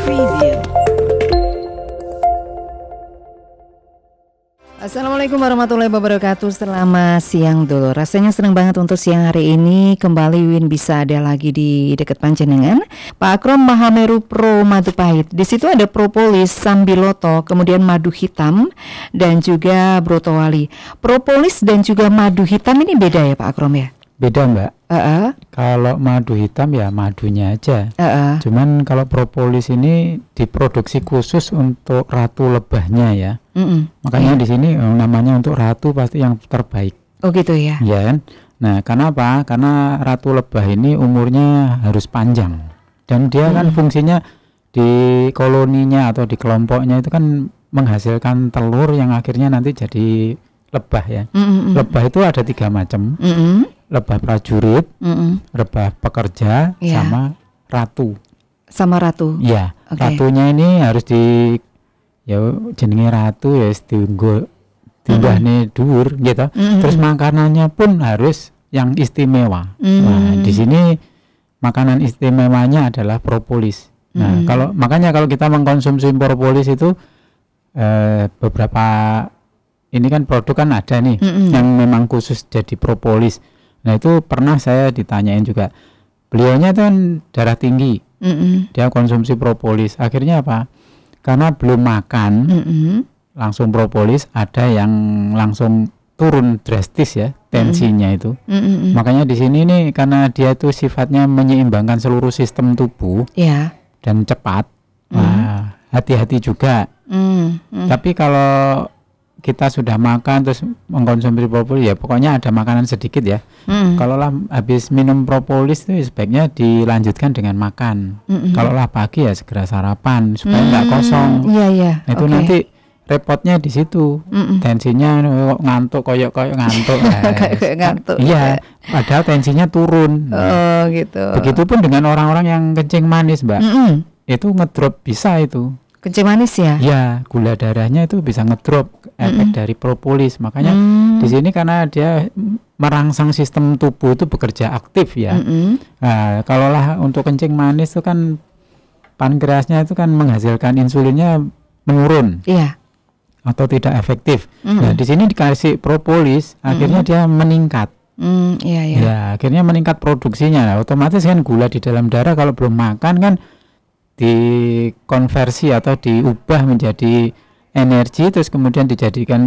Preview. Assalamualaikum warahmatullahi wabarakatuh. Selamat siang dulu. Rasanya senang banget untuk siang hari ini kembali Win bisa ada lagi di dekat Panjenengan. Pak Akrom Mahameru Pro Madu Pahit. Di situ ada propolis, sambiloto, kemudian madu hitam dan juga brotowali. Propolis dan juga madu hitam ini beda ya Pak Akrom ya? Beda Mbak. Kalau madu hitam ya madunya aja. Cuman kalau propolis ini diproduksi khusus untuk ratu lebahnya ya. Makanya di sini namanya untuk ratu pasti yang terbaik. Oh gitu ya. Ya kan? Nah, kenapa? Karena ratu lebah ini umurnya harus panjang. Dan dia kan fungsinya di koloninya atau di kelompoknya itu kan menghasilkan telur yang akhirnya nanti jadi lebah ya. Lebah itu ada 3 macam. Lebah prajurit, lebah pekerja, sama ratu. Sama ratu. Ya, ratunya ini harus di ya jenenge ratu ya tinggahne dhuwur gitu. Terus makanannya pun harus yang istimewa. Nah, di sini makanan istimewanya adalah propolis. Nah, makanya kalau kita mengkonsumsi propolis itu beberapa ini kan produk kan ada nih yang memang khusus jadi propolis. Nah, itu pernah saya ditanyain juga. Beliaunya itu kan darah tinggi. Dia konsumsi propolis. Akhirnya apa? Karena belum makan langsung propolis, ada yang langsung turun drastis ya tensinya itu. Makanya di sini nih karena dia itu sifatnya menyeimbangkan seluruh sistem tubuh dan cepat. Nah, hati-hati juga. Tapi kalau kita sudah makan terus mengkonsumsi propolis ya pokoknya ada makanan sedikit ya. Kalau lah habis minum propolis itu sebaiknya dilanjutkan dengan makan. Kalau lah pagi ya segera sarapan supaya nggak kosong. Nah, itu nanti repotnya di situ. Tensinya ngantuk koyok ngantuk. Ngantuk. Iya, padahal tensinya turun. Oh gitu. Begitupun dengan orang-orang yang kencing manis, Mbak. Itu ngedrop bisa itu. Kencing manis ya? Ya, gula darahnya itu bisa ngedrop efek dari propolis. Makanya di sini karena dia merangsang sistem tubuh itu bekerja aktif ya. Nah, kalaulah untuk kencing manis itu kan pankreasnya itu kan menghasilkan insulinnya menurun. Atau tidak efektif. Nah, di sini dikasih propolis, akhirnya dia meningkat. Ya, akhirnya meningkat produksinya. Nah, otomatis kan gula di dalam darah kalau belum makan kan dikonversi atau diubah menjadi energi, terus kemudian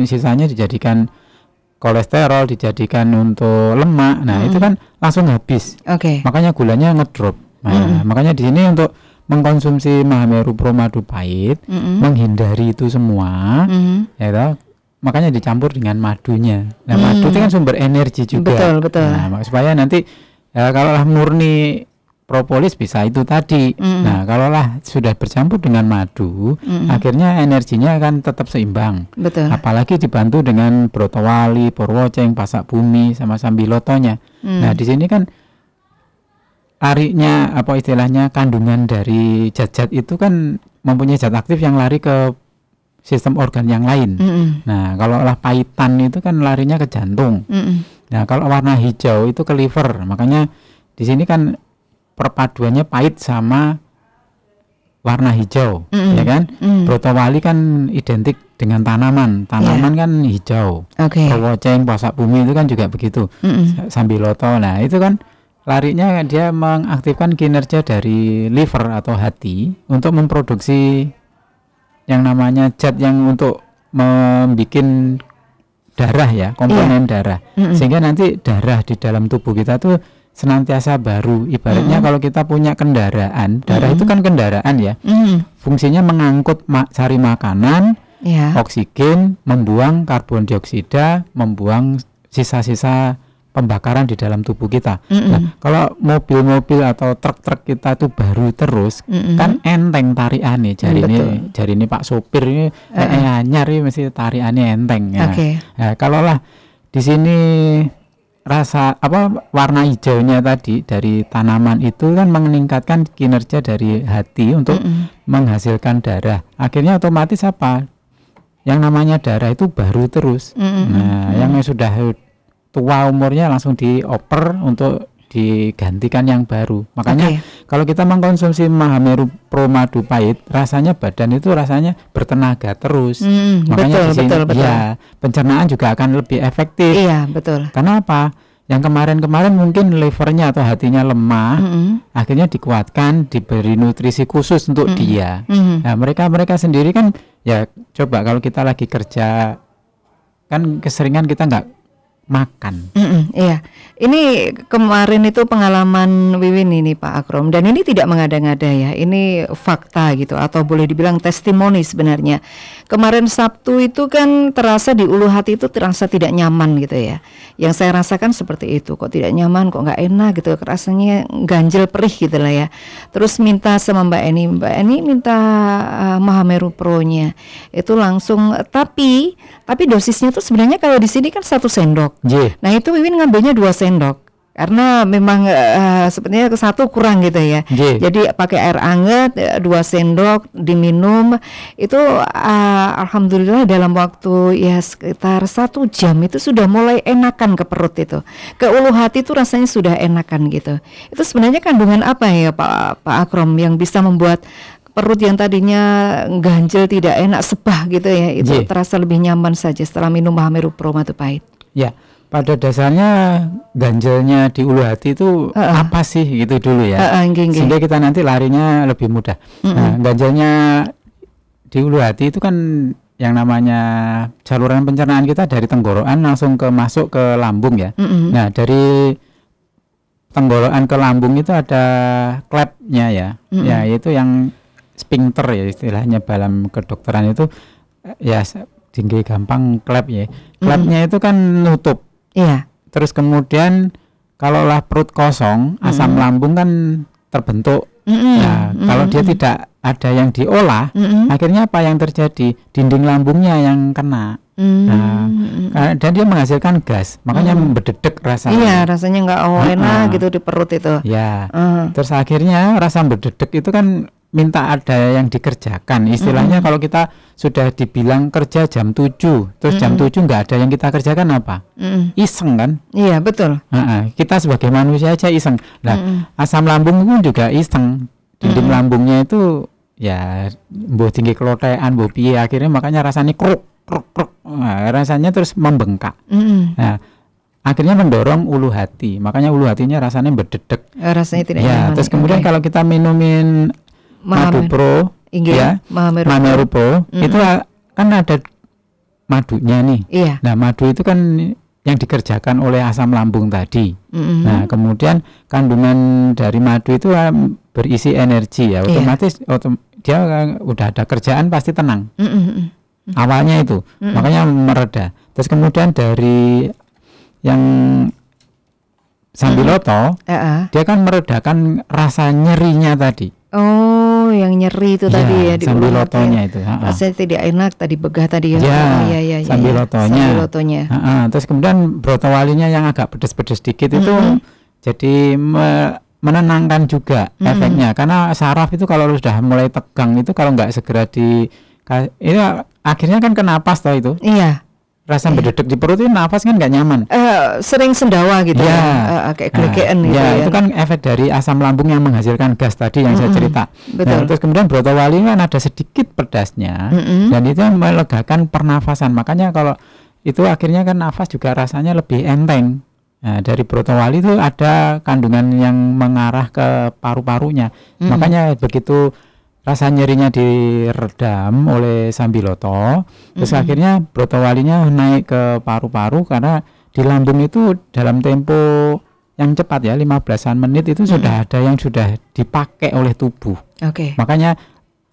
sisanya dijadikan kolesterol, dijadikan untuk lemak. Nah, itu kan langsung habis. Makanya gulanya ngedrop. Nah, makanya di sini untuk mengkonsumsi Mahameru Pro Madu Pahit, menghindari itu semua, ya toh? Makanya dicampur dengan madunya. Nah, madu itu kan sumber energi juga. Betul. Nah, supaya nanti kalau murni propolis bisa itu tadi. Nah, kalaulah sudah bercampur dengan madu, akhirnya energinya akan tetap seimbang. Apalagi dibantu dengan brotowali, porwoceng, pasak bumi, sama sambilotonya. Nah, di sini kan larinya apa istilahnya kandungan dari zat-zat itu kan mempunyai zat aktif yang lari ke sistem organ yang lain. Nah, kalaulah pahitan itu kan larinya ke jantung. Nah, kalau warna hijau itu ke liver. Makanya di sini kan perpaduannya pahit sama warna hijau, ya kan? Brotowali kan identik dengan tanaman kan hijau. Porwoceng, pasak bumi itu kan juga begitu. Sambiloto, nah itu kan larinya dia mengaktifkan kinerja dari liver atau hati untuk memproduksi yang namanya zat yang untuk membuat darah ya, komponen darah. Sehingga nanti darah di dalam tubuh kita tuh senantiasa baru. Ibaratnya kalau kita punya kendaraan, darah itu kan kendaraan ya. Fungsinya mengangkut sari makanan, oksigen, membuang karbon dioksida, membuang sisa-sisa pembakaran di dalam tubuh kita. Nah, kalau mobil-mobil atau truk-truk kita itu baru terus, kan enteng tariannya. Jari ini Pak sopir ini anyar ini mesti tariannya enteng ya. Nah, kalaulah di sini rasa warna hijaunya tadi dari tanaman itu kan meningkatkan kinerja dari hati untuk menghasilkan darah. Akhirnya otomatis apa? Yang namanya darah itu baru terus. Nah, yang sudah tua umurnya langsung dioper untuk digantikan yang baru. Makanya kalau kita mengkonsumsi Mahameru Pro Madu Pahit, rasanya badan itu rasanya bertenaga terus. Makanya betul. Ya, pencernaan juga akan lebih efektif. Iya, betul. Karena apa? Yang kemarin-kemarin mungkin livernya atau hatinya lemah, akhirnya dikuatkan, diberi nutrisi khusus untuk dia. Nah, mereka sendiri kan ya coba kalau kita lagi kerja kan keseringan kita nggak makan. Iya, ini kemarin itu pengalaman Wiwin ini Pak Akrom, dan ini tidak mengada-ngada ya, ini fakta gitu, atau boleh dibilang testimoni sebenarnya. Kemarin Sabtu itu kan terasa di ulu hati itu terasa tidak nyaman gitu ya. Yang saya rasakan seperti itu, kok tidak nyaman, kok nggak enak gitu, rasanya ganjel perih gitu lah ya. Terus minta sama Mbak Eni minta Mahameru Pro-nya itu langsung, tapi dosisnya tuh sebenarnya kalau di sini kan 1 sendok. Nah itu Wiwin ngambilnya 2 sendok karena memang sebenarnya 1 kurang gitu ya. Jadi pakai air hangat 2 sendok diminum itu alhamdulillah dalam waktu ya sekitar 1 jam itu sudah mulai enakan ke perut itu, ke ulu hati itu rasanya sudah enakan gitu. Itu sebenarnya kandungan apa ya Pak Akrom yang bisa membuat perut yang tadinya ganjel tidak enak sebah gitu ya itu terasa lebih nyaman saja setelah minum Mahameru Pro Madu Pahit? Ya, pada dasarnya ganjelnya di ulu hati itu apa sih gitu dulu ya, sehingga kita nanti larinya lebih mudah. Nah, ganjelnya di ulu hati itu kan yang namanya saluran pencernaan kita dari tenggorokan langsung masuk ke lambung ya. Nah, dari tenggorokan ke lambung itu ada klepnya ya, ya itu yang sphincter ya istilahnya dalam kedokteran itu ya, tinggi gampang klep ya. Klepnya itu kan nutup. Iya. Terus kemudian kalaulah perut kosong, asam lambung kan terbentuk. Nah, kalau dia tidak ada yang diolah, akhirnya apa yang terjadi? Dinding lambungnya yang kena. Nah, dan dia menghasilkan gas, makanya berdedek rasanya. Iya, rasanya nggak enak gitu di perut itu. Ya. Terus akhirnya rasa berdedek itu kan minta ada yang dikerjakan. Istilahnya kalau kita sudah dibilang kerja jam 7, terus jam 7 nggak ada yang kita kerjakan apa? Iseng kan? Iya, betul. Kita sebagai manusia aja iseng. Nah, asam lambung pun juga iseng. Dinding lambungnya itu ya mbuh tinggi kelotean, mbuh piye, akhirnya makanya rasanya kruk. Nah, rasanya terus membengkak. Nah, akhirnya mendorong ulu hati. Makanya ulu hatinya rasanya berdedek. Rasanya tidak nyaman. Terus kemudian kalau kita minumin Madu Pro, ya, Mahameru Pro, itu kan ada madunya nih. Iya. Nah, madu itu kan yang dikerjakan oleh asam lambung tadi. Nah, kemudian kandungan dari madu itu berisi energi ya, otomatis dia udah ada kerjaan pasti tenang. Awalnya itu, makanya mereda. Terus kemudian dari yang Sambiloto, dia kan meredakan rasa nyerinya tadi. Oh, yang nyeri itu tadi ya di Sambilotonya itu. Rasanya tidak enak tadi, begah tadi ya. Ya, Sambilotonya. Terus kemudian brotowalinya yang agak pedes-pedes dikit itu jadi menenangkan juga efeknya. Karena saraf itu kalau sudah mulai tegang itu kalau nggak segera ini akhirnya kan ke napas toh itu. Iya. Rasa berdedek di perut itu nafas kan nggak nyaman. Sering sendawa gitu ya, kayak gelegean gitu ya. Itu kan efek dari asam lambung yang menghasilkan gas tadi yang saya cerita. Betul. Nah, terus kemudian brotowali kan ada sedikit pedasnya, dan itu melegakan pernafasan. Makanya kalau itu akhirnya kan nafas juga rasanya lebih enteng. Nah, dari brotowali itu ada kandungan yang mengarah ke paru-parunya. Makanya begitu rasa nyerinya diredam oleh Sambiloto, terus akhirnya brotowalinya naik ke paru-paru karena di lambung itu dalam tempo yang cepat ya 15-an menit itu sudah ada yang sudah dipakai oleh tubuh. Makanya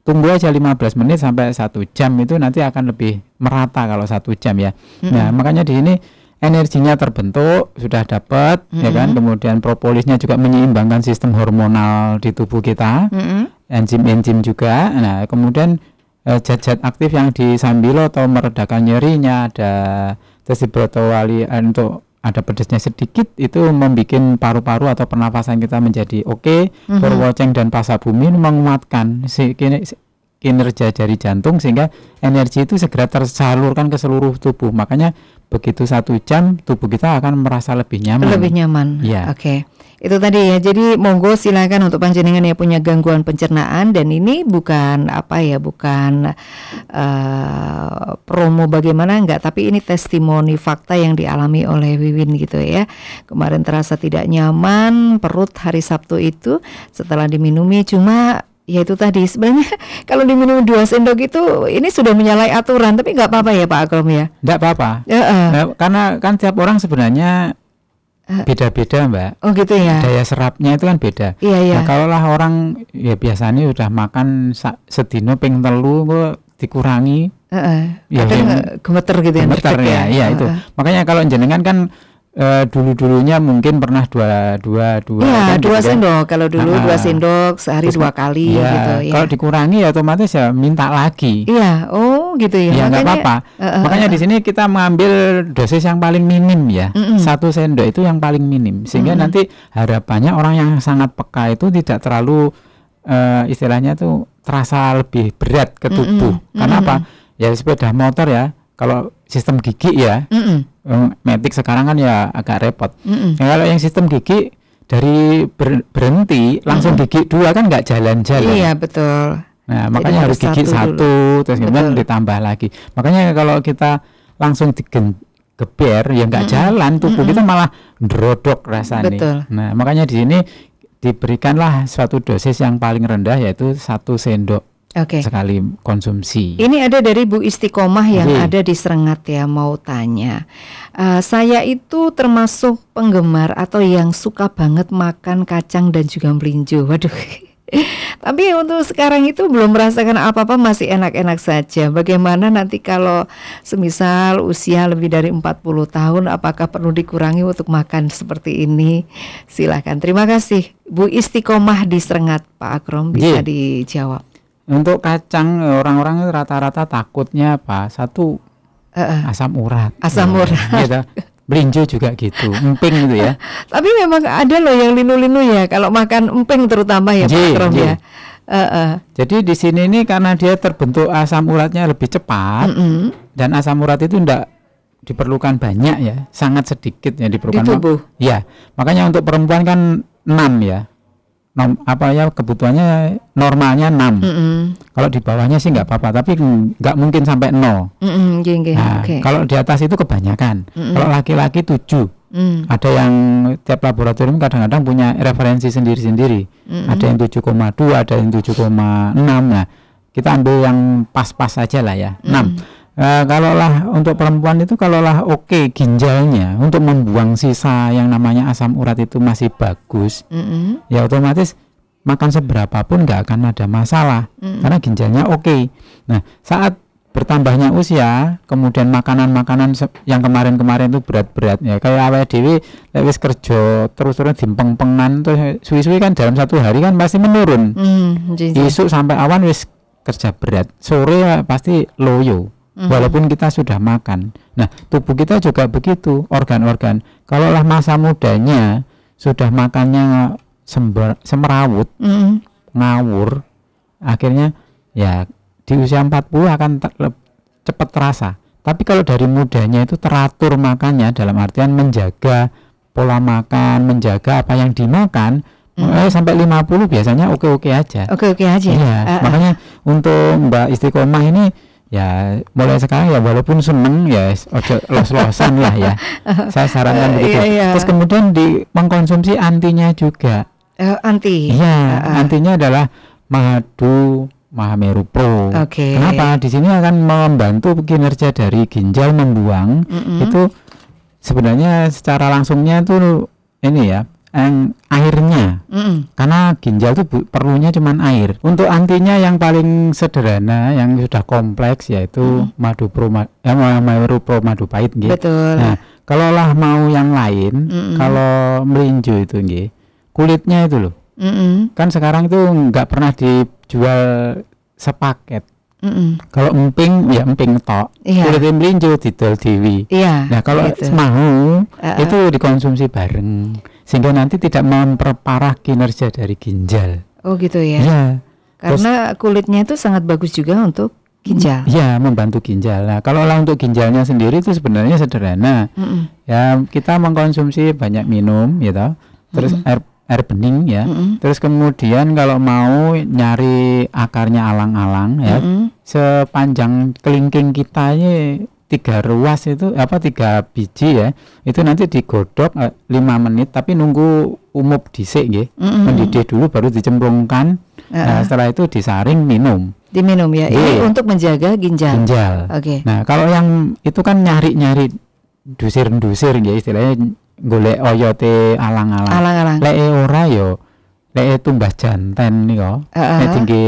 tunggu aja 15 menit sampai 1 jam itu nanti akan lebih merata kalau 1 jam ya. Nah, makanya di sini energinya terbentuk, sudah dapat ya kan, kemudian propolisnya juga menyeimbangkan sistem hormonal di tubuh kita. Enzim-enzim juga. Nah, kemudian zat-zat aktif yang di Sambiloto meredakan nyerinya ada, terus di brotowali untuk ada pedasnya sedikit itu membuat paru-paru atau pernafasan kita menjadi oke. Purwoceng dan Pasabumi menguatkan kinerja dari jantung sehingga energi itu segera tersalurkan ke seluruh tubuh. Makanya begitu 1 jam tubuh kita akan merasa lebih nyaman. Lebih nyaman. Ya. Oke. Itu tadi ya. Jadi monggo silakan untuk panjenengan yang punya gangguan pencernaan, dan ini bukan bukan promo bagaimana enggak, tapi ini testimoni fakta yang dialami oleh Wiwin gitu ya. Kemarin terasa tidak nyaman perut hari Sabtu itu setelah diminumi, cuma ya itu tadi sebenarnya kalau diminum 2 sendok itu ini sudah menyalahi aturan, tapi nggak apa-apa ya Pak Akrom ya? Nggak apa-apa. Nah, karena kan tiap orang sebenarnya beda-beda Mbak. Oh gitu ya. Daya serapnya itu kan beda. Iya. Nah, kalaulah orang ya biasanya udah makan sedino ping telu kok dikurangi. Ya, gemeter gitu ya. Gemeter ya, iya itu. Makanya kalau jenengan kan dulu-dulunya mungkin pernah dua ya, kan, 2 sendok. Kalau dulu 2 sendok sehari 2 kali ya, gitu ya. Kalau dikurangi ya otomatis ya minta lagi. Iya, oh gitu ya. Ya nggak apa-apa. Makanya di sini kita mengambil dosis yang paling minim ya. 1 sendok itu yang paling minim, sehingga nanti harapannya orang yang sangat peka itu tidak terlalu istilahnya tuh terasa lebih berat ke tubuh. Karena apa? Ya sepeda motor ya, kalau sistem gigi ya, metik sekarang kan ya agak repot. Nah, kalau yang sistem gigi dari berhenti langsung gigi 2 kan nggak jalan-jalan. Iya betul. Nah makanya harus gigi 1 terus kemudian ditambah lagi. Makanya kalau kita langsung digeber ya nggak jalan, tubuh kita malah ndrodok rasanya. Betul. Nah makanya di sini diberikanlah suatu dosis yang paling rendah, yaitu 1 sendok. Sekali konsumsi. Ini ada dari Bu Istiqomah yang ada di Serengat ya, mau tanya. Saya itu termasuk penggemar atau yang suka banget makan kacang dan juga melinjo. Waduh. Tapi untuk sekarang itu belum merasakan apa-apa, masih enak-enak saja. Bagaimana nanti kalau semisal usia lebih dari 40 tahun, apakah perlu dikurangi untuk makan seperti ini? Silakan. Terima kasih Bu Istiqomah di Serengat, Pak Akrom, bisa dijawab. Untuk kacang orang-orang rata-rata takutnya apa? 1 asam urat. Asam urat. Gitu. Melinjo juga gitu, emping gitu ya. Tapi memang ada loh yang linu-linu ya kalau makan emping terutama ya Pak Akrom ya. Jadi di sini ini karena dia terbentuk asam uratnya lebih cepat, dan asam urat itu enggak diperlukan banyak ya, sangat sedikit ya diperlukan di tubuh. Ya, makanya untuk perempuan kan 6 ya. Kebutuhannya normalnya 6. Kalau di bawahnya sih nggak apa-apa, tapi nggak mungkin sampai 0. Nah, kalau di atas itu kebanyakan. Kalau laki-laki 7. Ada yang tiap laboratorium kadang-kadang punya referensi sendiri-sendiri. Ada yang 7,2, ada yang 7,6. Nah, kita ambil yang pas-pas saja lah ya, 6. Kalaulah untuk perempuan itu kalaulah ginjalnya untuk membuang sisa yang namanya asam urat itu masih bagus, ya otomatis makan seberapa pun nggak akan ada masalah, karena ginjalnya Nah, saat bertambahnya usia, kemudian makanan-makanan yang kemarin-kemarin itu berat-berat ya, kayak awake dhewe lek wis kerja terus-terus dimpeng-pengan terus suwi-suwi kan dalam 1 hari kan pasti menurun. Isuk sampai awan wis kerja berat, sore ya pasti loyo. Walaupun kita sudah makan. Nah, tubuh kita juga begitu, organ-organ. Kalaulah masa mudanya sudah makannya semerawut, ngawur, akhirnya ya di usia 40 akan cepat terasa. Tapi kalau dari mudanya itu teratur makannya, dalam artian menjaga pola makan, menjaga apa yang dimakan, sampai 50 biasanya oke-oke aja. Oke-oke aja. Iya, makanya untuk Mbak Istiqomah ini ya mulai sekarang ya walaupun seneng ya ojo los-losan lah ya. Saya sarankan begitu. Terus kemudian mengkonsumsi antinya juga. Anti. Iya, antinya adalah madu Mahameru Pro. Kenapa? Di sini akan membantu kinerja dari ginjal membuang. Itu sebenarnya secara langsungnya tuh ini ya, airnya, karena ginjal itu perlunya cuman air. Untuk antinya yang paling sederhana, yang sudah kompleks yaitu Madu Pro, Mahameru Pro Madu Pahit, gitu. Betul. Nah, kalaulah mau yang lain, kalau melinjo itu, kulitnya itu loh, kan sekarang itu nggak pernah dijual sepaket. Kalau emping ya emping tok, kulit melinjo didol dewi. Nah kalau gitu mau itu dikonsumsi bareng, sehingga nanti tidak memperparah kinerja dari ginjal. Oh gitu ya. Iya. Karena kulitnya itu sangat bagus juga untuk ginjal. Iya, membantu ginjal. Nah, kalau untuk ginjalnya sendiri itu sebenarnya sederhana. Ya, kita mengkonsumsi banyak minum, gitu. Terus air bening ya. Terus kemudian kalau mau nyari akarnya alang-alang ya, sepanjang kelingking kita ini 3 ruas itu 3 biji ya, itu nanti digodok 5 menit tapi nunggu umup dhisik nggih. Mendidih dulu baru dicemplungkan. Nah, setelah itu disaring diminum ya. Ini untuk menjaga ginjal. Oke. Nah, kalau yang itu kan nyari-nyari dusir-dusir nggih, istilahnya golek oyote alang-alang. Lek ora yo lek tumbas janten niku. Nek tinggi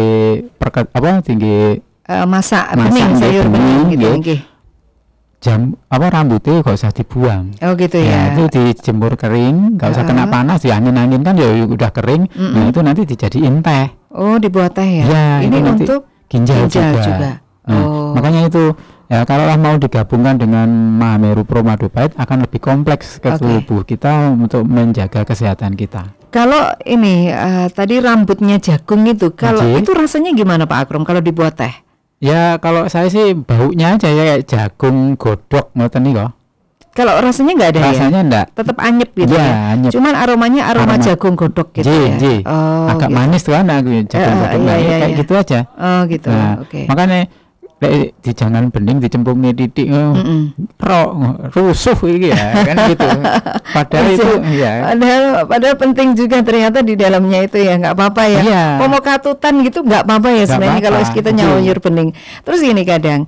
tinggi masak bening, sayur bening gitu nggih. Rambutnya gak usah dibuang. Oh gitu ya. Itu dijemur kering, gak usah kena panas, diangin-angin kan ya udah kering. Nah itu nanti dijadiin teh. Oh, dibuat teh ya. Ya, ini untuk ginjal juga. Nah, makanya itu ya kalau mau digabungkan dengan Mahameru Pro Madu Pahit akan lebih kompleks ke tubuh kita untuk menjaga kesehatan kita. Kalau ini tadi rambutnya jagung itu, kalau itu rasanya gimana Pak Akrom kalau dibuat teh? Ya kalau saya sih baunya aja ya kayak jagung godok ngoten nih kok. Kalau rasanya nggak ada rasanya ya? Enggak. Tetap anyep gitu ya? Anyep. Cuman aroma jagung godok gitu ya? Agak gitu. Manis tuh kan jagung godok kayak gitu aja. Oh gitu, nah, makanya jangan bening dicemplung titik rusuh ini ya kan gitu. Padahal itu ya. Padahal penting juga ternyata di dalamnya itu ya, nggak apa-apa ya. Pemokatutan gitu nggak apa-apa ya sebenarnya kalau kita nyawur bening. Terus gini kadang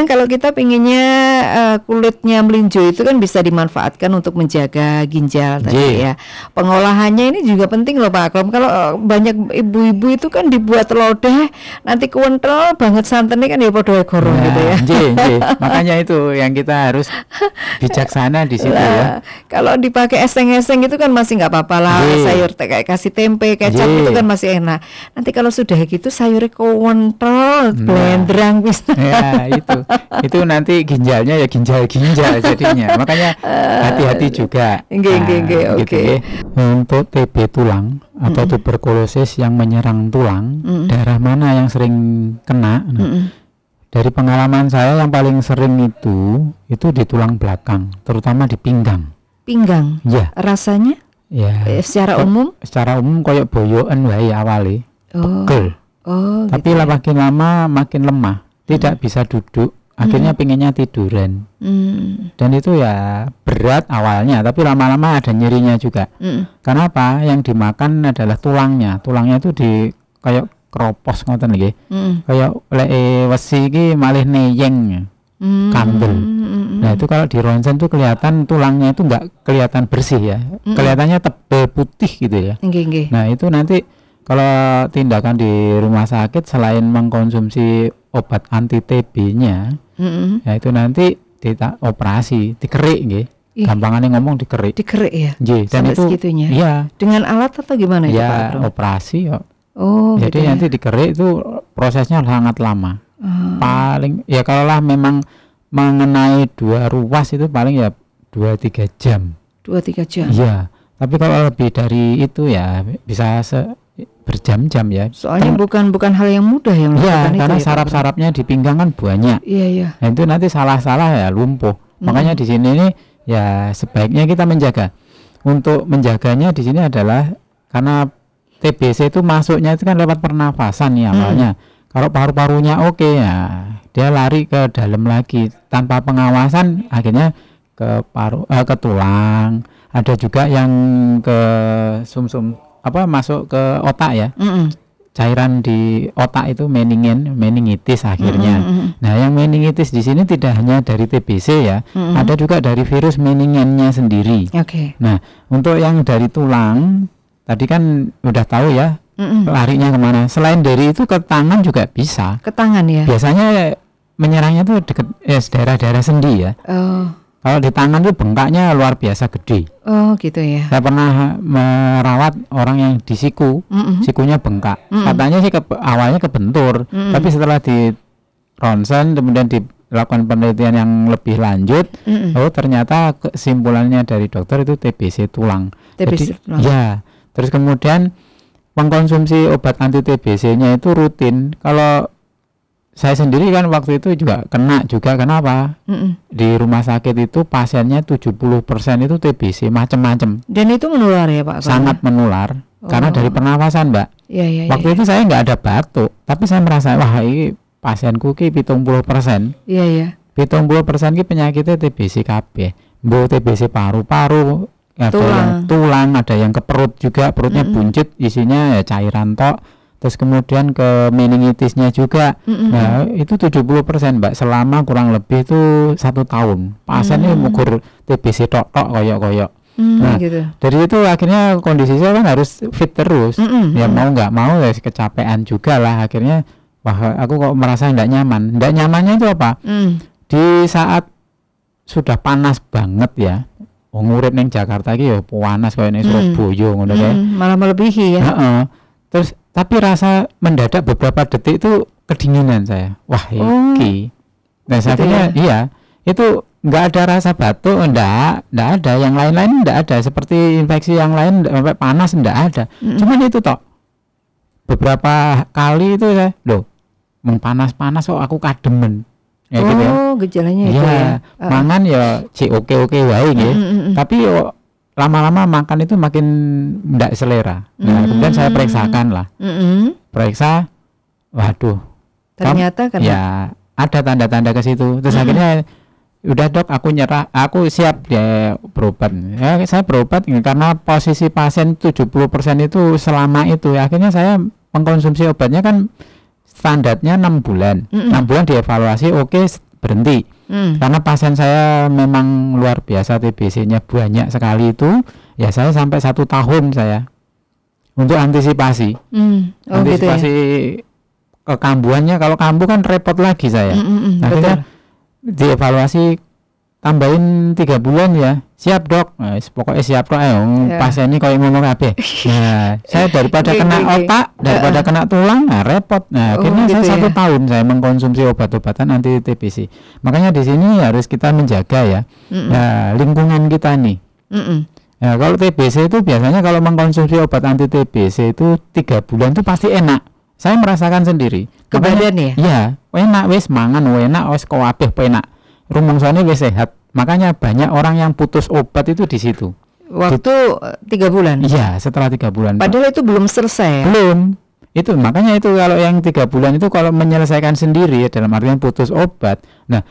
kalau kita pinginnya kulitnya melinjo itu kan bisa dimanfaatkan untuk menjaga ginjal tadi ya. Pengolahannya ini juga penting loh Pak Akrom. Kalau banyak ibu-ibu itu kan dibuat lodeh nanti kuentel banget santannya kan ya podo gorong gitu ya. Makanya itu yang kita harus bijaksana di situ ya. Kalau dipakai eseng-eseng itu kan masih nggak apa-apa lah. Sayur kayak kasih tempe, kecap itu kan masih enak. Nanti kalau sudah gitu sayurnya kuentel, blendrang bisa. Ya itu nanti ginjalnya ya ginjal jadinya. Makanya hati-hati juga. Oke. Untuk TB tulang atau tuberkulosis yang menyerang tulang, daerah mana yang sering kena? Dari pengalaman saya yang paling sering itu di tulang belakang, terutama di pinggang. Pinggang? Ya. Rasanya? Ya. Secara umum? Secara umum kayak boyoan wae awale. Pegel. Tapi gitu. makin lama makin lemah, tidak bisa duduk, akhirnya pinginnya tiduran. Dan itu ya berat awalnya, tapi lama-lama ada nyerinya juga. Kenapa? Yang dimakan adalah tulangnya. Tulangnya itu kayak kropos ngoten nggih. Kayak lek wesi iki malih neyeng. Kandel. Nah, itu kalau di ronsen tuh kelihatan tulangnya itu enggak kelihatan bersih ya. Kelihatannya tebal putih gitu ya. Nah, itu nanti kalau tindakan di rumah sakit selain mengkonsumsi obat anti TB-nya, ya itu nanti operasi, dikerik nggih. Gampangannya ngomong dikerik. Dikerik ya. Dan sampai itu segitunya. Iya. Dengan alat atau gimana itu Pak Akrom? Operasi ya. gitu Jadi nanti dikerik itu prosesnya sangat lama. Paling ya kalau lah memang mengenai 2 ruas itu paling ya 2-3 jam. 2-3 jam. Iya. Tapi kalau lebih dari itu ya bisa berjam-jam ya. Soalnya bukan hal yang mudah yang melakukan itu. Karena saraf-sarafnya di pinggang kan banyak. Iya. Nah, itu nanti salah-salah ya lumpuh. Makanya di sini nih ya sebaiknya kita menjaga. Untuk menjaganya di sini adalah karena TBC itu masuknya itu kan lewat pernafasan ya awalnya. Kalau paru-parunya oke ya, dia lari ke dalam lagi tanpa pengawasan, akhirnya ke ke tulang. Ada juga yang ke sumsum masuk ke otak ya. Cairan di otak itu meningitis akhirnya. Nah, yang meningitis di sini tidak hanya dari TBC ya, ada juga dari virus meningennya sendiri. Nah, untuk yang dari tulang tadi kan udah tahu ya larinya kemana. Selain dari itu ke tangan juga bisa. Ke tangan ya. Biasanya menyerangnya tuh deket daerah-daerah sendi ya. Kalau di tangan tuh bengkaknya luar biasa gede. Oh gitu ya. Saya pernah merawat orang yang di siku, sikunya bengkak. Katanya sih awalnya kebentur, tapi setelah di ronsen kemudian dilakukan penelitian yang lebih lanjut, ternyata kesimpulannya dari dokter itu TBC tulang. TBC tulang. Ya. Terus kemudian mengkonsumsi obat anti TBC-nya itu rutin. Kalau saya sendiri kan waktu itu juga kena juga. Kenapa? Di rumah sakit itu pasiennya 70% itu TBC macam-macam. Dan itu menular ya Pak? Sangat menular karena dari pernafasan, Mbak. Iya. Waktu itu saya nggak ada batuk, tapi saya merasa wah ini pasienku ki 70%. Iya. 70% ki penyakitnya TBC kabeh. Mbok TBC paru-paru, ada yang tulang, ada yang ke perut juga, perutnya buncit, isinya ya cairan tok. Terus kemudian ke meningitisnya juga. Nah, itu 70%, Mbak, selama kurang lebih itu 1 tahun. Pasiennya mengukur TBC tok koyok-koyok. Nah, gitu. Dari itu akhirnya kondisi saya kan harus fit terus. Ya mau nggak mau ya kecapean juga lah. Akhirnya wah aku kok merasa nggak nyaman. Nggak nyamannya itu apa? Di saat sudah panas banget ya. Ngurip ning Jakarta iki ya panas kayak ning Surabaya ngono kae. Malah melebihi ya. Terus tapi rasa mendadak beberapa detik itu kedinginan saya. Wah, iki. Nah, akhirnya iya, itu enggak ada rasa batuk, enggak ada. Yang lain-lain enggak ada, seperti infeksi yang lain sampai panas enggak ada. Cuman itu tok. Beberapa kali itu saya, panas-panas kok aku kademen. Ya, gitu ya. Gejalanya itu ya. Mangan ya oke-oke wae nggih. Tapi yo lama-lama makan itu makin tidak selera. Nah, kemudian saya periksakan lah. Periksa, waduh. Ternyata kan ya ada tanda-tanda ke situ. Terus akhirnya udah dok, aku nyerah, aku siap ya berobat. Ya, saya berobat karena posisi pasien 70% itu selama itu. Akhirnya saya mengkonsumsi obatnya kan standarnya 6 bulan. 6 bulan dievaluasi, oke, berhenti. Karena pasien saya memang luar biasa, TBC-nya banyak sekali itu, ya saya sampai 1 tahun saya untuk antisipasi. Antisipasi gitu ya? Kekambuhannya, kalau kambuh kan repot lagi saya. Akhirnya dievaluasi, tambahin 3 bulan ya, siap dok. Nah, pokoknya siap dok, pasien ini kayak ngomong kabeh. Nah, saya daripada kena otak, daripada kena tulang, nah repot. Nah, akhirnya gitu saya 1 tahun saya mengkonsumsi obat-obatan anti TBC. Makanya di sini harus kita menjaga ya, nah, lingkungan kita nih. Nah, kalau TBC itu biasanya kalau mengkonsumsi obat anti TBC itu 3 bulan itu pasti enak. Saya merasakan sendiri. Kebadan ya? Iya, enak wis mangan, enak wis kabeh enak. Rumangsane wis sehat. Makanya banyak orang yang putus obat itu di situ. Waktu 3 bulan? Iya, setelah 3 bulan. Padahal itu belum selesai ya? Belum. Itu makanya itu kalau yang 3 bulan itu kalau menyelesaikan sendiri ya, dalam artian putus obat. Nah,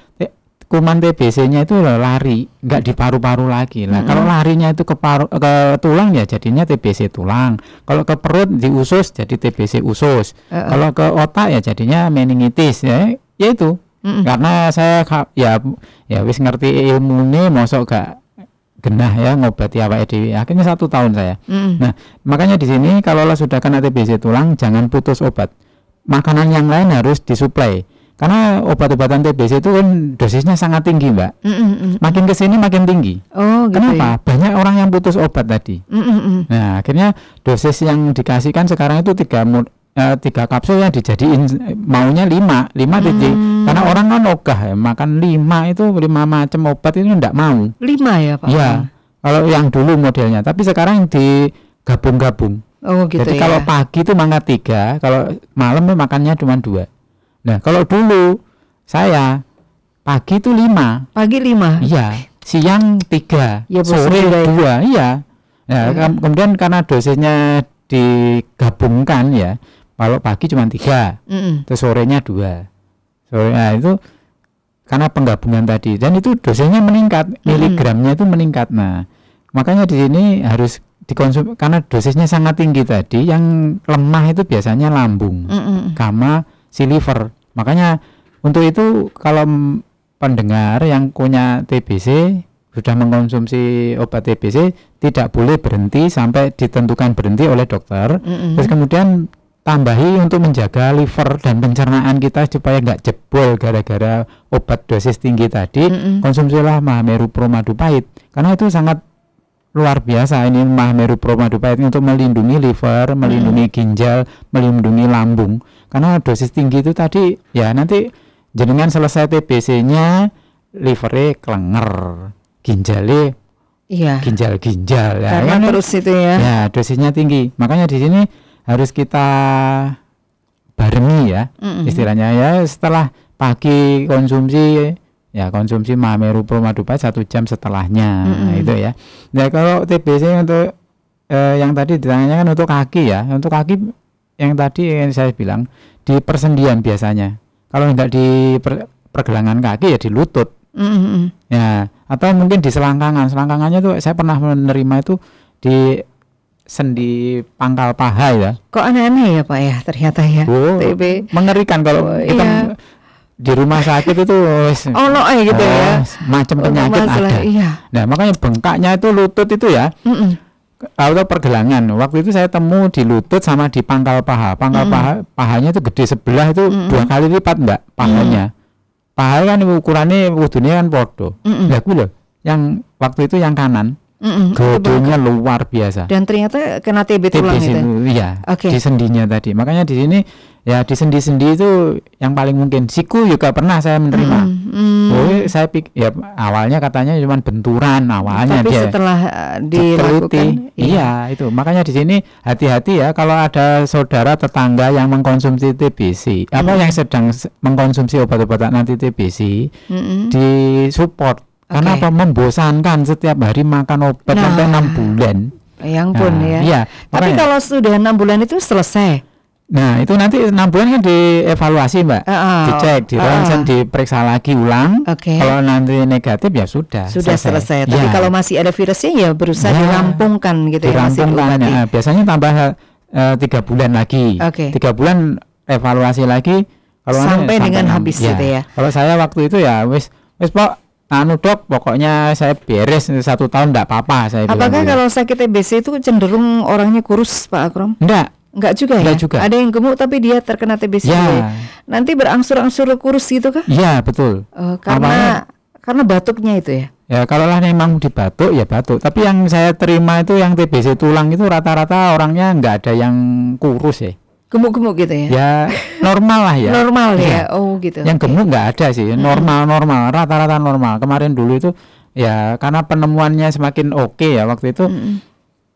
kuman TBC-nya itu lari, enggak di paru-paru lagi. Nah, kalau larinya itu ke tulang ya jadinya TBC tulang. Kalau ke perut di usus jadi TBC usus. Kalau ke otak ya jadinya meningitis ya. Ya itu. Karena saya ya wis ngerti ilmune, mosok gak genah ya ngobati awake dhewe. Akhirnya 1 tahun saya. Nah, makanya di sini kalau sudah kena TBC tulang jangan putus obat. Makanan yang lain harus disuplai. Karena obat-obatan TBC itu kan dosisnya sangat tinggi, Mbak. Makin kesini makin tinggi. Oh, gitu. Kenapa? Ya? Banyak orang yang putus obat tadi. Nah, akhirnya dosis yang dikasihkan sekarang itu 3 kapsul yang dijadiin maunya 5 titik. Karena orang kan ogah ya, makan 5 itu 5 macam obat itu enggak mau. 5 ya, Pak? Iya. Kalau yang dulu modelnya, tapi sekarang digabung-gabung. Oh, gitu. Jadi ya. kalau pagi itu makan 3, kalau malam makannya cuma 2. Nah, kalau dulu saya pagi itu 5. Pagi 5. Iya, siang 3, ya, sore 2. Iya. Nah, kemudian karena dosisnya digabungkan ya. Kalau pagi cuma 3, terus sorenya 2. Nah, itu karena penggabungan tadi, dan itu dosisnya meningkat, miligramnya itu meningkat. Nah, makanya di sini harus dikonsumsi karena dosisnya sangat tinggi tadi. Yang lemah itu biasanya lambung, sama si liver. Makanya untuk itu kalau pendengar yang punya TBC sudah mengkonsumsi obat TBC tidak boleh berhenti sampai ditentukan berhenti oleh dokter. Terus kemudian tambahi untuk menjaga liver dan pencernaan kita supaya nggak jebol gara-gara obat dosis tinggi tadi. Konsumsilah Mahameru Pro Madu Pahit karena itu sangat luar biasa. Ini Mahameru Pro Madu Pahit untuk melindungi liver, melindungi ginjal, melindungi lambung. Karena dosis tinggi itu tadi ya nanti jenengan selesai TBC-nya livernya klenger, ginjalnya ginjal ya, karena kan? Terus itu ya. Ya dosisnya tinggi. Makanya di sini harus kita barengi ya, istilahnya ya. Setelah pagi konsumsi Mahameru Pro Madu Pahit 1 jam setelahnya, itu ya. Nah kalau TBC untuk yang tadi ditanyakan untuk kaki ya, untuk kaki yang tadi yang saya bilang di persendian biasanya. Kalau enggak di pergelangan kaki ya di lutut, ya, atau mungkin di selangkangan. Selangkangannya tuh saya pernah menerima itu di sendi pangkal paha ya. Kok aneh-aneh ya Pak ya ternyata ya. TB mengerikan kalau kita di rumah sakit itu gitu ya. Macam penyakit ada. Iya. Nah makanya bengkaknya itu lutut itu ya. Atau pergelangan. Waktu itu saya temu di lutut sama di pangkal paha. Pahanya itu gede sebelah itu 2 kali lipat Mbak pahanya. Paha kan ukurannya wudhunya kan podo. Lah kuwi loh, yang waktu itu yang kanan. Gedenya luar biasa. Dan ternyata kena TB tulang itu. Iya. Di sendinya tadi. Makanya di sini ya di sendi-sendi itu yang paling mungkin. Siku juga pernah saya menerima. Saya ya awalnya katanya cuma benturan awalnya. Tapi dia setelah dilakukan iya itu. Makanya di sini hati-hati ya kalau ada saudara tetangga yang mengkonsumsi TBC, yang sedang mengkonsumsi obat-obatan anti TBC, di support. Karena apa? Membosankan setiap hari makan obat sampai 6 bulan. Yang pun ya. Iya, tapi kalau sudah 6 bulan itu selesai. Nah itu nanti 6 bulan kan dievaluasi Mbak, dicek, di ronsen, diperiksa lagi ulang. Kalau nanti negatif ya sudah selesai. Tapi kalau masih ada virusnya ya berusaha dirampungkan gitu ya. Dirampungkan. Biasanya tambah 3 bulan lagi. 3 bulan evaluasi lagi. Kalau sampai dengan habis gitu ya. Kalau saya waktu itu ya wis Pak. Dok, pokoknya saya beres 1 tahun enggak apa-apa saya bilang. Apakah kalau sakit TBC itu cenderung orangnya kurus Pak Akrom? Enggak juga ya? Juga. Ada yang gemuk tapi dia terkena TBC ya. Nanti berangsur-angsur kurus gitu kah? Iya, betul. Karena batuknya itu ya? Ya kalau lah memang dibatuk ya batuk. Tapi yang saya terima itu yang TBC tulang itu rata-rata orangnya enggak ada yang kurus ya. Gemuk-gemuk gitu ya? Ya normal lah ya. Normal ya. Oh gitu. Yang gemuk nggak ada sih. Normal, rata-rata normal. Kemarin dulu itu ya karena penemuannya semakin oke ya waktu itu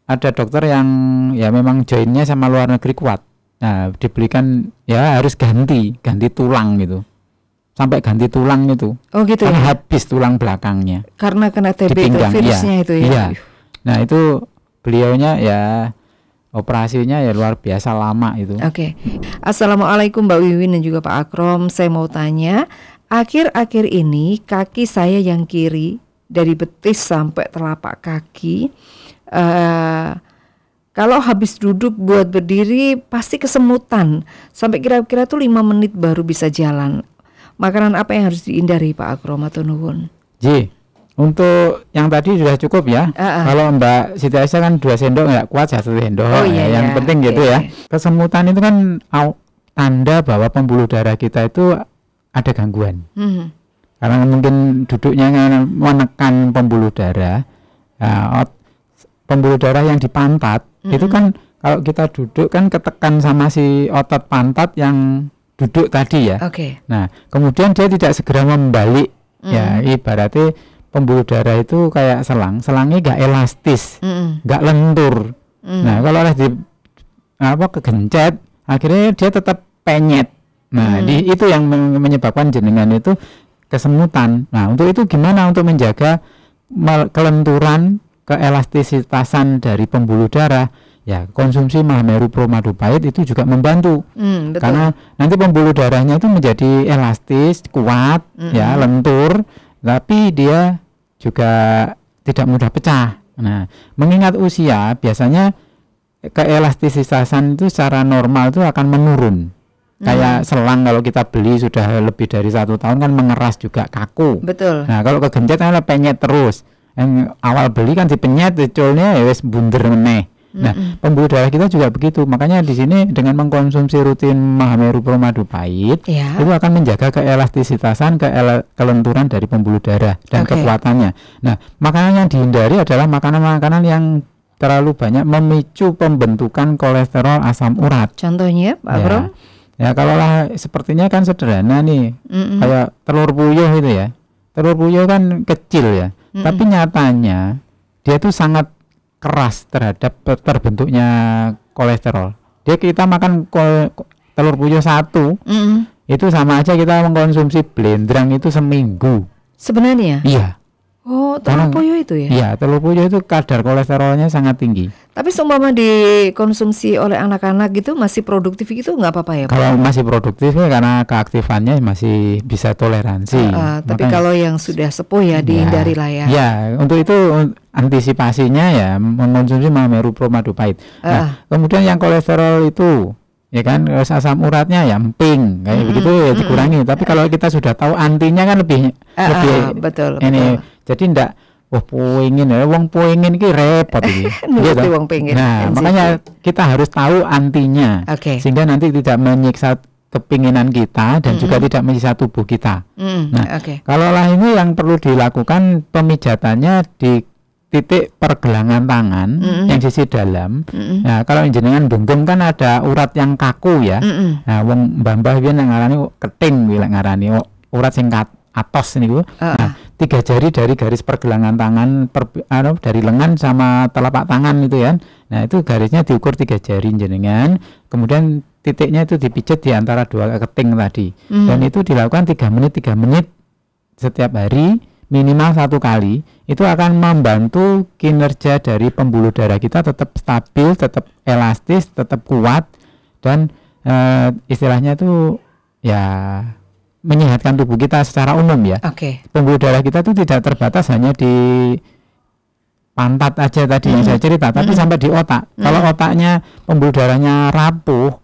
ada dokter yang ya memang joinnya sama luar negeri kuat. Nah dibelikan ya harus ganti tulang gitu. Sampai ganti tulang itu. Oh gitu karena ya. Habis tulang belakangnya. Karena kena TB itu virusnya itu ya. Iya. Nah itu beliaunya ya operasinya ya luar biasa lama itu. Assalamualaikum Mbak Wiwin dan juga Pak Akrom. Saya mau tanya, akhir-akhir ini kaki saya yang kiri dari betis sampai telapak kaki, kalau habis duduk buat berdiri pasti kesemutan. Sampai kira-kira tuh 5 menit baru bisa jalan. Makanan apa yang harus dihindari Pak Akrom atau nuwun? Untuk yang tadi sudah cukup ya. Kalau Mbak Siti Aisyah kan 2 sendok nggak kuat 1 sendok. Yang penting gitu ya. Kesemutan itu kan tanda bahwa pembuluh darah kita itu ada gangguan. Karena mungkin duduknya menekan pembuluh darah. Pembuluh darah yang di pantat itu kan kalau kita duduk kan ketekan sama si otot pantat yang duduk tadi ya. Nah kemudian dia tidak segera membalik. Ya ibaratnya pembuluh darah itu kayak selangnya nggak elastis, nggak lentur. Nah kalau kegencet, akhirnya dia tetap penyet. Nah itu yang menyebabkan jenengan itu kesemutan. Nah untuk itu gimana untuk menjaga kelenturan, keelastisitasan dari pembuluh darah? Ya konsumsi Mahameru Pro Madu Pahit itu juga membantu. Karena nanti pembuluh darahnya itu menjadi elastis, kuat, ya lentur. Tapi dia juga tidak mudah pecah. Nah, mengingat usia, biasanya keelastisitasan itu secara normal itu akan menurun. Kayak selang kalau kita beli sudah lebih dari 1 tahun kan mengeras juga kaku. Betul. Nah, kalau kegencet kan penyet terus. Yang awal beli kan dipenyet, diculnya ya wis bunder meneh. Nah, pembuluh darah kita juga begitu. Makanya di sini dengan mengkonsumsi rutin Mahameru Pro Madu Pahit, itu akan menjaga keelastisitasan, kelenturan dari pembuluh darah dan kekuatannya. Nah, makanan yang dihindari adalah makanan-makanan yang terlalu banyak memicu pembentukan kolesterol asam urat. Contohnya, Pak Bro? Ya, kalau lah sepertinya kan sederhana nih, kayak telur puyuh itu ya. Telur puyuh kan kecil ya, tapi nyatanya dia tuh sangat keras terhadap terbentuknya kolesterol. Dia kita makan telur puyuh 1, itu sama aja kita mengkonsumsi blendrang itu seminggu. Sebenarnya? Iya. Oh, telur puyuh itu ya? Iya, telur puyuh itu kadar kolesterolnya sangat tinggi. Tapi seumpama dikonsumsi oleh anak-anak gitu masih produktif gitu nggak apa-apa ya? Kalau masih produktif ya karena keaktifannya masih bisa toleransi. Tapi kalau yang sudah sepuh ya dihindari lah ya. Ya, untuk itu antisipasinya ya mengkonsumsi Mahameru Pro Madu Pahit. Nah, kemudian yang kolesterol itu ya kan asam uratnya ya emping kayak begitu ya dikurangi. Tapi kalau kita sudah tahu antinya kan lebih betul. Jadi ndak pengen ya wong pengen iki repot iki. Gitu. Wong pengen. Nah, makanya kita harus tahu antinya. Sehingga nanti tidak menyiksa kepinginan kita dan juga tidak menyiksa tubuh kita. Kalau lah ini yang perlu dilakukan pemijatannya di titik pergelangan tangan yang sisi dalam. Nah, kalau jenengan genggam kan ada urat yang kaku ya. Nah, wong mbah-mbah biyen ngarani keting bilang ngarani urat sing atos niku. Nah, 3 jari dari garis pergelangan tangan dari lengan sama telapak tangan itu ya. Nah, itu garisnya diukur 3 jari jenengan. Kemudian titiknya itu dipijat di antara 2 keting tadi. Dan itu dilakukan 3 menit setiap hari minimal 1 kali. Itu akan membantu kinerja dari pembuluh darah kita tetap stabil, tetap elastis, tetap kuat dan istilahnya itu ya menyehatkan tubuh kita secara umum ya. Pembuluh darah kita itu tidak terbatas hanya di pantat aja tadi yang saya cerita, tapi sampai di otak. Kalau otaknya pembuluh darahnya rapuh,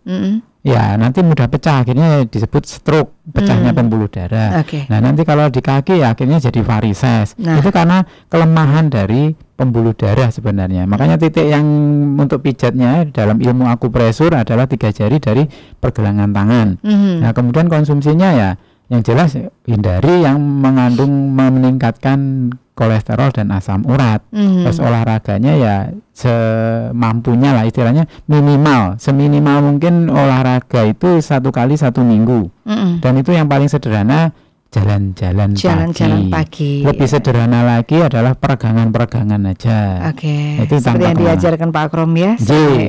ya nanti mudah pecah, akhirnya disebut stroke, pecahnya pembuluh darah. Nah, nanti kalau di kaki ya akhirnya jadi varises. Itu karena kelemahan dari pembuluh darah sebenarnya. Makanya titik yang untuk pijatnya dalam ilmu akupresur adalah 3 jari dari pergelangan tangan. Nah, kemudian konsumsinya ya yang jelas hindari yang mengandung meningkatkan kolesterol dan asam urat. Terus olahraganya ya semampunya lah, istilahnya seminimal mungkin olahraga itu 1 kali 1 minggu. Dan itu yang paling sederhana jalan-jalan pagi. Lebih sederhana lagi adalah peregangan aja. Itu seperti yang diajarkan Pak Akrom ya.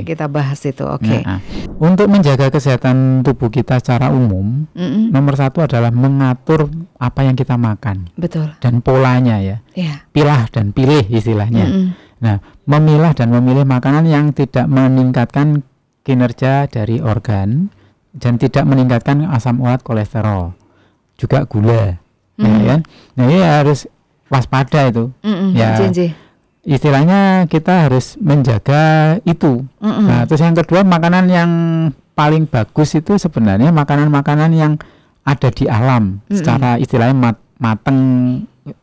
Kita bahas itu. Nah, untuk menjaga kesehatan tubuh kita secara umum, nomor 1 adalah mengatur apa yang kita makan. Betul. Dan polanya ya. Pilah dan pilih istilahnya. Nah, memilah dan memilih makanan yang tidak meningkatkan kinerja dari organ dan tidak meningkatkan asam urat, kolesterol, juga gula, ya kan? Nah, ini harus waspada itu. Istilahnya kita harus menjaga itu. Nah, terus yang kedua, makanan yang paling bagus itu sebenarnya makanan-makanan yang ada di alam, secara istilahnya mateng,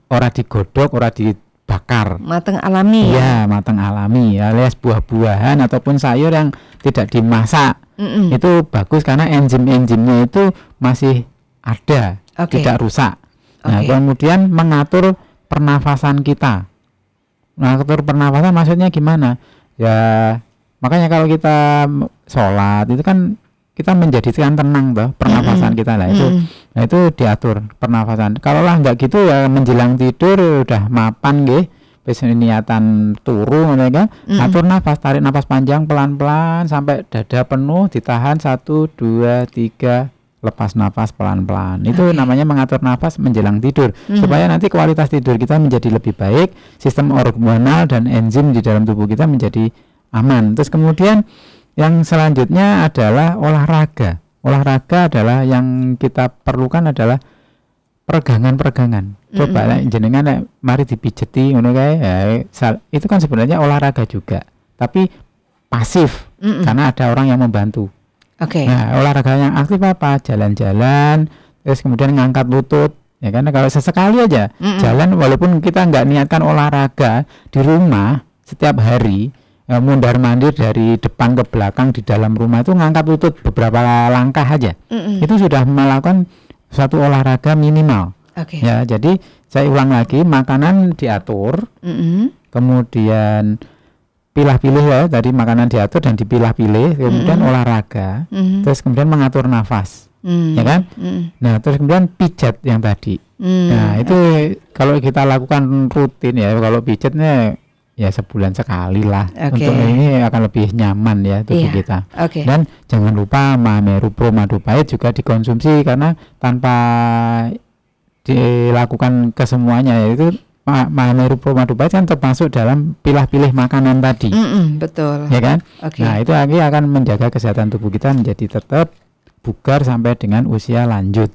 ora digodok, ora dibakar. Mateng alami. Ya, mateng alami, alias buah-buahan ataupun sayur yang tidak dimasak. Itu bagus karena enzim-enzimnya itu masih ada, tidak rusak. Nah, kemudian mengatur pernafasan kita. Mengatur pernafasan maksudnya gimana? Ya, makanya kalau kita sholat itu kan kita menjadikan tenang pernafasan kita lah itu. Nah, itu diatur pernafasan. Kalau lah enggak gitu ya menjelang tidur udah mapan nggih. Wis niatan turu ngono kan. Atur nafas, tarik nafas panjang pelan-pelan sampai dada penuh, ditahan 1 2 3, lepas nafas pelan-pelan. Itu namanya mengatur nafas menjelang tidur, supaya nanti kualitas tidur kita menjadi lebih baik, sistem hormonal dan enzim di dalam tubuh kita menjadi aman. Terus kemudian yang selanjutnya adalah olahraga. Olahraga adalah yang kita perlukan adalah peregangan. Coba jenengan mari dipijeti ngono kae. Itu kan sebenarnya olahraga juga, tapi pasif karena ada orang yang membantu. Nah, olahraga yang aktif apa? Jalan-jalan, terus kemudian ngangkat lutut. Ya kan, kalau sesekali aja jalan, walaupun kita nggak niatkan olahraga di rumah setiap hari, mundar-mandir dari depan ke belakang di dalam rumah itu ngangkat lutut beberapa langkah aja, itu sudah melakukan suatu olahraga minimal. Ya, jadi saya ulang lagi, makanan diatur, kemudian pilah-pilih ya, tadi makanan diatur dan dipilah-pilih, kemudian olahraga, terus kemudian mengatur nafas, ya kan? Nah, terus kemudian pijat yang tadi. Nah, itu kalau kita lakukan rutin ya, kalau pijatnya ya sebulan sekali lah. Untuk ini akan lebih nyaman ya tubuh kita. Dan jangan lupa Mahameru Pro Madu Pahit juga dikonsumsi, karena tanpa dilakukan kesemuanya, yaitu Mahameru Pro Madu Pahit kan termasuk dalam pilah-pilih makanan tadi. Betul. Ya kan? Nah, itu lagi akan menjaga kesehatan tubuh kita menjadi tetap bugar sampai dengan usia lanjut.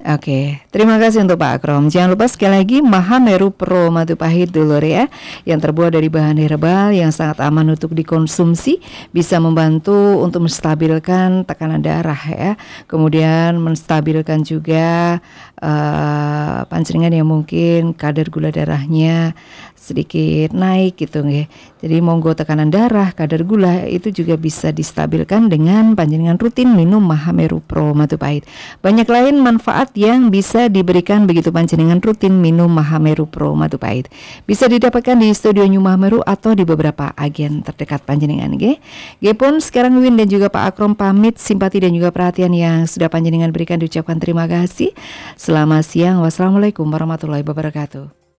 Terima kasih untuk Pak Akrom. Jangan lupa sekali lagi Mahameru Pro Madu Pahit dulu ya, yang terbuat dari bahan herbal yang sangat aman untuk dikonsumsi, bisa membantu untuk menstabilkan tekanan darah ya, kemudian menstabilkan juga pancingan yang mungkin kadar gula darahnya sedikit naik gitu nggih. Jadi monggo tekanan darah, kadar gula itu juga bisa distabilkan dengan panjenengan rutin minum Mahameru Pro Madu Pahit. Banyak lain manfaat yang bisa diberikan begitu panjenengan rutin minum Mahameru Pro Madu Pahit. Bisa didapatkan di studio New Mahameru atau di beberapa agen terdekat panjenengan nggih. Nggih pun sekarang Win dan juga Pak Akrom pamit, simpati dan juga perhatian yang sudah panjenengan berikan diucapkan terima kasih. Selamat siang. Wassalamualaikum warahmatullahi wabarakatuh.